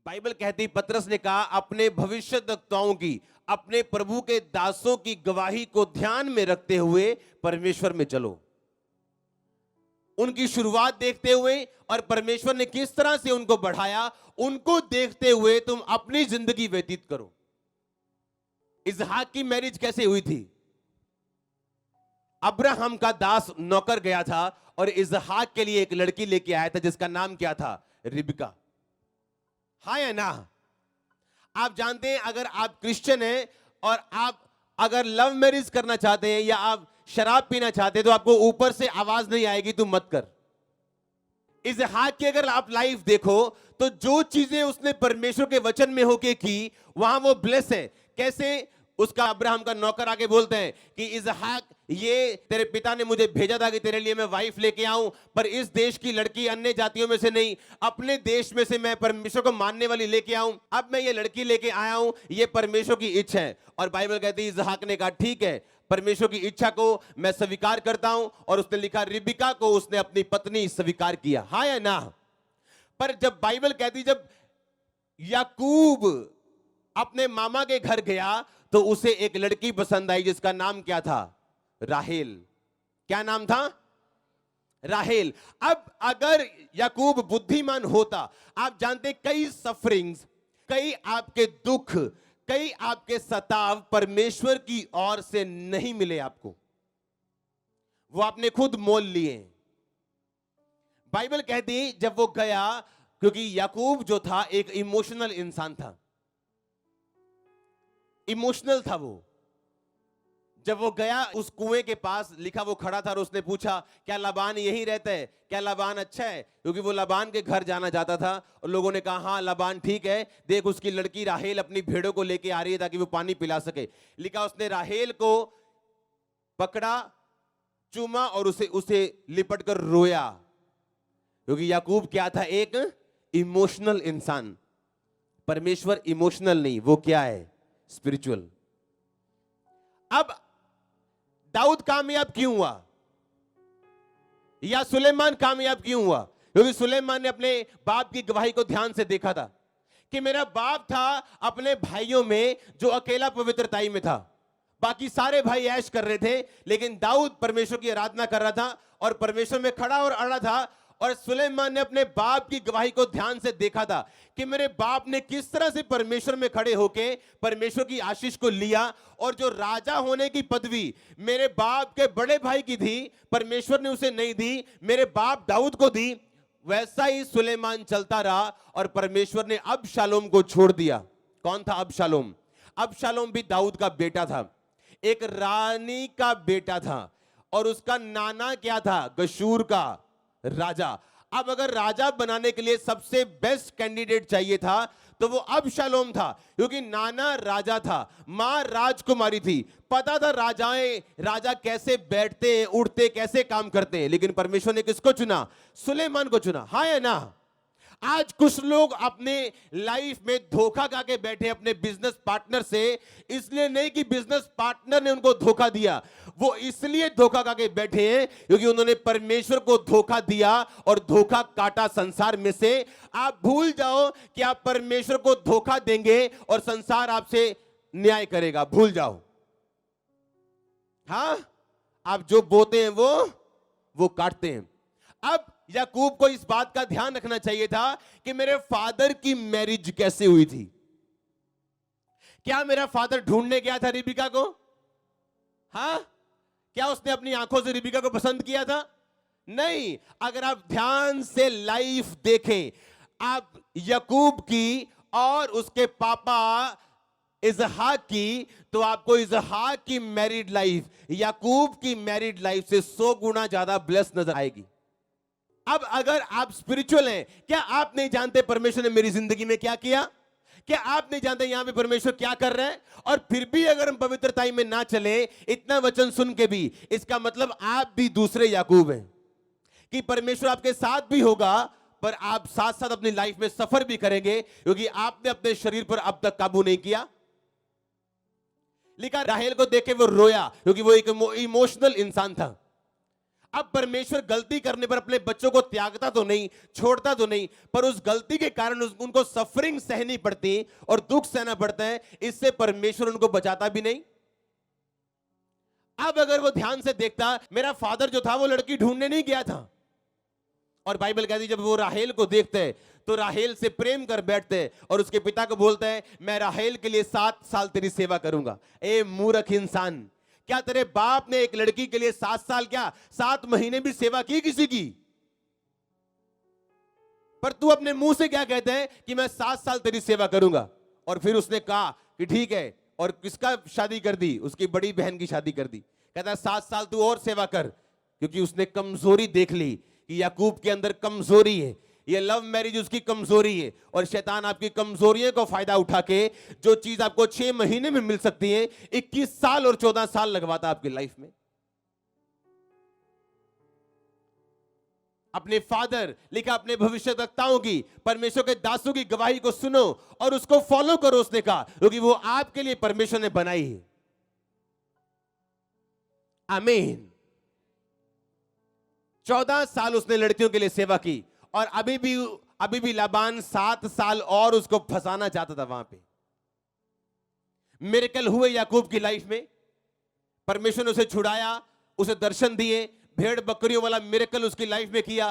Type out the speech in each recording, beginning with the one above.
Bible कहती, पतरस ने कहा, अपने भविष्यद्वक्ताओं की, अपने प्रभु के दासों की गवाही को ध्यान में रखते हुए परमेश्वर में चलो। उनकी शुरुआत देखते हुए और परमेश्वर ने किस तरह से उनको बढ़ाया, उनको देखते हुए तुम अपनी जिंदगी व्यतीत करो। इसहाक की मैरिज कैसे हुई थी? अब्राहम का दास नौकर गया था और इसहाक के लिए एक लड़की लेके आया था जिसका नाम क्या था? रिबका। हाँ या ना? आप जानते हैं, अगर आप क्रिश्चियन हैं और आप अगर लव मैरिज करना चाहते हैं या आप शराब पीना चाहते हैं तो आपको ऊपर से आवाज नहीं आएगी, तू मत कर। इसहाक की अगर आप लाइफ देखो तो जो चीजें उसने परमेश्वर के वचन में होके की, वहां वो ब्लेस है। कैसे? उसका अब्राहम का नौकर आके बोलते हैं कि इसहाक, ये तेरे पिता ने मुझे भेजा था कि तेरे लिए मैं वाइफ लेके आऊं, पर इस देश की लड़की अन्य जातियों में से नहीं, अपने देश में से मैं परमेश्वर को मानने वाली लेके आऊं। अब मैं ये लड़की लेके आया हूं, ये परमेश्वर की इच्छा है। और बाइबल कहती है इसहाक ने कहा ठीक है, परमेश्वर की इच्छा को मैं स्वीकार करता हूं। और उसने लिखा रिबका को उसने अपनी पत्नी स्वीकार किया। हाँ या ना? पर जब बाइबल कहती, जब याकूब अपने मामा के घर गया तो उसे एक लड़की पसंद आई जिसका नाम क्या था? राहेल। क्या नाम था? राहेल। अब अगर याकूब बुद्धिमान होता, आप जानते कई सफरिंग्स, कई आपके दुख, कई आपके सताव परमेश्वर की ओर से नहीं मिले आपको, वो आपने खुद मोल लिए। बाइबल कहती जब वो गया, क्योंकि याकूब जो था एक इमोशनल इंसान था, इमोशनल था वो। जब वो गया उस कुएं के पास, लिखा वो खड़ा था और उसने पूछा क्या लाबान यहीं रहता है? क्या लाबान अच्छा है? क्योंकि वो लाबान के घर जाना चाहता था और लोगों ने कहा हाँ लाबान ठीक है, देख उसकी लड़की राहेल अपनी भेड़ों को लेके आ रही है ताकि वो पानी पिला सके। लिखा उसने राहेल को पकड़ा, चूमा और उसे लिपट कर रोया। क्योंकि याकूब क्या था? एक इमोशनल इंसान। परमेश्वर इमोशनल नहीं, वो क्या है? स्पिरिचुअल। अब दाऊद कामयाब क्यों हुआ या सुलेमान कामयाब क्यों हुआ? क्योंकि सुलेमान ने अपने बाप की गवाही को ध्यान से देखा था कि मेरा बाप था अपने भाइयों में जो अकेला पवित्रताई में था, बाकी सारे भाई ऐश कर रहे थे, लेकिन दाऊद परमेश्वर की आराधना कर रहा था और परमेश्वर में खड़ा और अड़ा था। और सुलेमान ने अपने बाप की गवाही को ध्यान से देखा था कि मेरे बाप ने किस तरह से परमेश्वर में खड़े होके परमेश्वर की आशीष को लिया, और जो राजा होने की पदवी मेरे बाप के बड़े भाई की थी, परमेश्वर ने उसे नहीं दी, मेरे बाप दाऊद को दी। वैसा ही सुलेमान चलता रहा और परमेश्वर ने अबशालोम को छोड़ दिया। कौन था अबशालोम? अबशालोम भी दाऊद का बेटा था, एक रानी का बेटा था, और उसका नाना क्या था? गशूर का राजा। अब अगर राजा बनाने के लिए सबसे बेस्ट कैंडिडेट चाहिए था तो वो अबशालोम था, क्योंकि नाना राजा था, मां राजकुमारी थी, पता था राजा कैसे बैठते हैं, उठते, कैसे काम करते हैं। लेकिन परमेश्वर ने किसको चुना? सुलेमान को चुना। हाँ या ना? आज कुछ लोग अपने लाइफ में धोखा खा के बैठे अपने बिजनेस पार्टनर से, इसलिए नहीं कि बिजनेस पार्टनर ने उनको धोखा दिया, वो इसलिए धोखा खा के बैठे हैं क्योंकि उन्होंने परमेश्वर को धोखा दिया और धोखा काटा संसार में से। आप भूल जाओ कि आप परमेश्वर को धोखा देंगे और संसार आपसे न्याय करेगा, भूल जाओ। हाँ, आप जो बोते हैं वो काटते हैं। अब याकूब को इस बात का ध्यान रखना चाहिए था कि मेरे फादर की मैरिज कैसे हुई थी। क्या मेरा फादर ढूंढने गया था रिबिका को? हाँ, क्या उसने अपनी आंखों से रिबिका को पसंद किया था? नहीं। अगर आप ध्यान से लाइफ देखें, आप याकूब की और उसके पापा इसहाक की, तो आपको इसहाक की मैरिड लाइफ याकूब की मैरिड लाइफ से 100 गुना ज्यादा ब्लेस नजर आएगी। अब अगर आप स्पिरिचुअल हैं, क्या आप नहीं जानते परमेश्वर ने मेरी जिंदगी में क्या किया? क्या आप नहीं जानते यहां पे परमेश्वर क्या कर रहे हैं? और फिर भी अगर हम पवित्रताई में ना चले, इतना वचन सुन के भी, इसका मतलब आप भी दूसरे याकूब हैं कि परमेश्वर आपके साथ भी होगा, पर आप साथ साथ अपनी लाइफ में सफर भी करेंगे, क्योंकि आपने अपने शरीर पर अब तक काबू नहीं किया। लिखा राहेल को देख के वो रोया, क्योंकि वो एक इमोशनल इंसान था। अब परमेश्वर गलती करने पर अपने बच्चों को त्यागता तो नहीं, छोड़ता तो नहीं, पर उस गलती के कारण उनको सफरिंग सहनी पड़ती और दुख सहना पड़ता है। इससे परमेश्वर उनको बचाता भी नहीं। अब अगर वो ध्यान से देखता, मेरा फादर जो था वो लड़की ढूंढने नहीं गया था, और बाइबल कहती जब वो राहेल को देखते हैं तो राहेल से प्रेम कर बैठते हैं और उसके पिता को बोलते हैं मैं राहेल के लिए 7 साल तेरी सेवा करूंगा। ए मूर्ख इंसान, क्या तेरे बाप ने एक लड़की के लिए 7 साल क्या 7 महीने भी सेवा की किसी की? पर तू अपने मुंह से क्या कहते हैं कि मैं 7 साल तेरी सेवा करूंगा। और फिर उसने कहा कि ठीक है, और किसका शादी कर दी? उसकी बड़ी बहन की शादी कर दी। कहता है 7 साल तू और सेवा कर, क्योंकि उसने कमजोरी देख ली कि याकूब के अंदर कमजोरी है। ये लव मैरिज उसकी कमजोरी है, और शैतान आपकी कमजोरियों को फायदा उठा के जो चीज आपको 6 महीने में मिल सकती है 21 साल और 14 साल लगवाता आपकी लाइफ में। अपने फादर लिखा अपने भविष्यवक्ताओं की, परमेश्वर के दासों की गवाही को सुनो और उसको फॉलो करो। उसने कहा क्योंकि वो आपके लिए परमेश्वर ने बनाई है। आमीन। 14 साल उसने लड़कियों के लिए सेवा की, और अभी भी लाबान 7 साल और उसको फंसाना चाहता था। वहां पे मिरेकल हुए याकूब की लाइफ में। परमेश्वर ने उसे छुड़ाया, उसे दर्शन दिए, भेड़ बकरियों वाला मिरेकल उसकी लाइफ में किया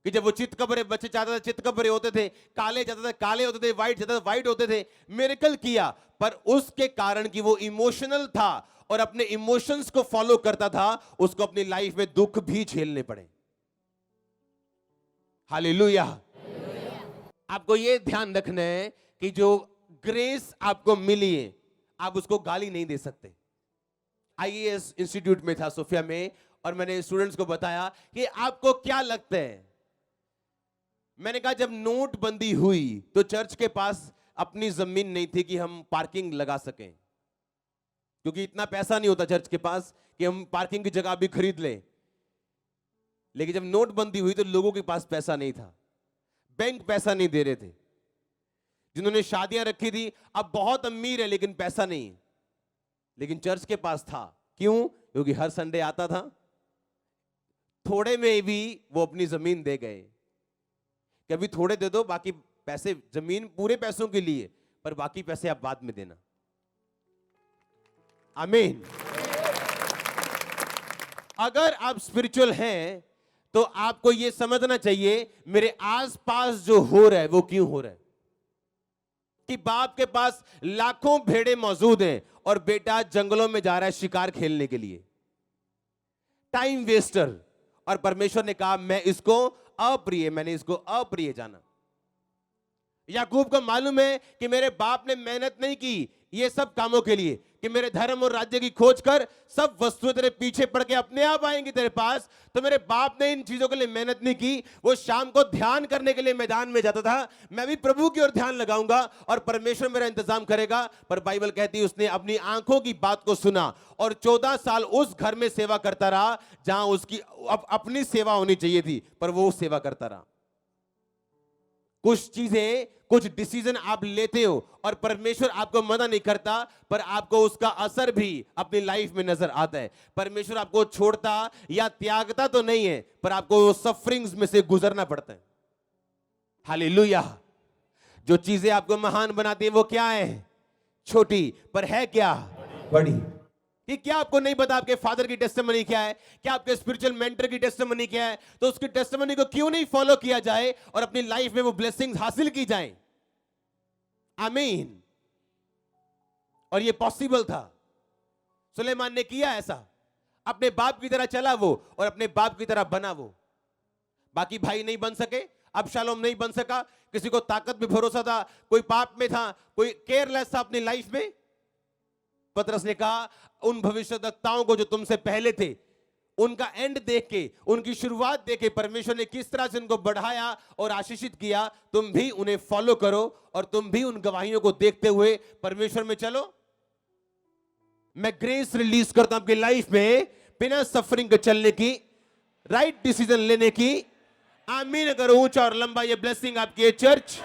कि जब वो चितकबरे बच्चे चाहता था चितकबरे होते थे, काले चाहता था काले होते थे, व्हाइट चाहता था व्हाइट होते थे। मिरेकल किया, पर उसके कारण कि वो इमोशनल था और अपने इमोशंस को फॉलो करता था, उसको अपनी लाइफ में दुख भी झेलने पड़े। हालेलुया। आपको ये ध्यान रखना है कि जो ग्रेस आपको मिली है आप उसको गाली नहीं दे सकते। आईएएस इंस्टीट्यूट में था सोफिया में, और मैंने स्टूडेंट्स को बताया कि आपको क्या लगता है। मैंने कहा जब नोटबंदी हुई तो चर्च के पास अपनी जमीन नहीं थी कि हम पार्किंग लगा सकें, क्योंकि इतना पैसा नहीं होता चर्च के पास कि हम पार्किंग की जगह भी खरीद लें। लेकिन जब नोटबंदी हुई तो लोगों के पास पैसा नहीं था, बैंक पैसा नहीं दे रहे थे। जिन्होंने शादियां रखी थी अब बहुत अमीर है लेकिन पैसा नहीं, लेकिन चर्च के पास था। क्यों? क्योंकि हर संडे आता था। थोड़े में भी वो अपनी जमीन दे गए। कभी थोड़े दे दो, बाकी पैसे, जमीन पूरे पैसों के लिए, पर बाकी पैसे आप बाद में देना। आमीन। अगर आप स्पिरिचुअल हैं तो आपको यह समझना चाहिए मेरे आसपास जो हो रहा है वो क्यों हो रहा है। कि बाप के पास लाखों भेड़े मौजूद हैं और बेटा जंगलों में जा रहा है शिकार खेलने के लिए, टाइम वेस्टर। और परमेश्वर ने कहा मैंने इसको अप्रिय जाना। याकूब को मालूम है कि मेरे बाप ने मेहनत नहीं की ये सब कामों के लिए, कि मेरे धर्म और राज्य की खोज कर, सब वस्तुएं तेरे पीछे पड़ के अपने आप आएंगी तेरे पास। तो मेरे बाप ने इन चीजों के लिए मेहनत नहीं की। वो शाम को ध्यान करने के लिए मैदान में जाता था। मैं भी प्रभु की ओर ध्यान लगाऊंगा और परमेश्वर मेरा इंतजाम करेगा। पर बाइबल कहती है उसने अपनी आंखों की बात को सुना और 14 साल उस घर में सेवा करता रहा जहां उसकी अपनी सेवा होनी चाहिए थी, पर वो सेवा करता रहा। कुछ चीजें, कुछ डिसीजन आप लेते हो और परमेश्वर आपको मना नहीं करता, पर आपको उसका असर भी अपनी लाइफ में नजर आता है। परमेश्वर आपको छोड़ता या त्यागता तो नहीं है, पर आपको सफरिंग्स में से गुजरना पड़ता है। हालेलुया। जो चीजें आपको महान बनाती है वो क्या है? छोटी, पर है क्या? बड़ी। कि क्या आपको नहीं पता आपके फादर की टेस्टिमनी क्या है? क्या आपके स्पिरिचुअल मेंटर की टेस्टिमनी क्या है? तो उसकी टेस्टिमनी को क्यों नहीं फॉलो किया जाए और अपनी लाइफ में वो ब्लेसिंग्स हासिल की जाए? आमीन। और ये पॉसिबल था। सुलेमान ने किया ऐसा, अपने बाप की तरह चला वो और अपने बाप की तरह बना वो। बाकी भाई नहीं बन सके, अबशालोम नहीं बन सका, किसी को ताकत पे भरोसा था, कोई पाप में था, कोई केयरलेस था अपनी लाइफ में। पतरस ने कहा उन भविष्यद्वक्ताओं को जो तुमसे पहले थे, उनका एंड देख के, उनकी शुरुआत देख के परमेश्वर ने किस तरह से उनको बढ़ाया और आशीषित किया, तुम भी उन्हें फॉलो करो और तुम भी उन गवाहियों को देखते हुए परमेश्वर में चलो। मैं ग्रेस रिलीज करता हूं आपकी लाइफ में बिना सफरिंग के चलने की, राइट डिसीजन लेने की। आमीन। अगर ऊंचा और लंबा ये ब्लेसिंग आपकी है चर्च।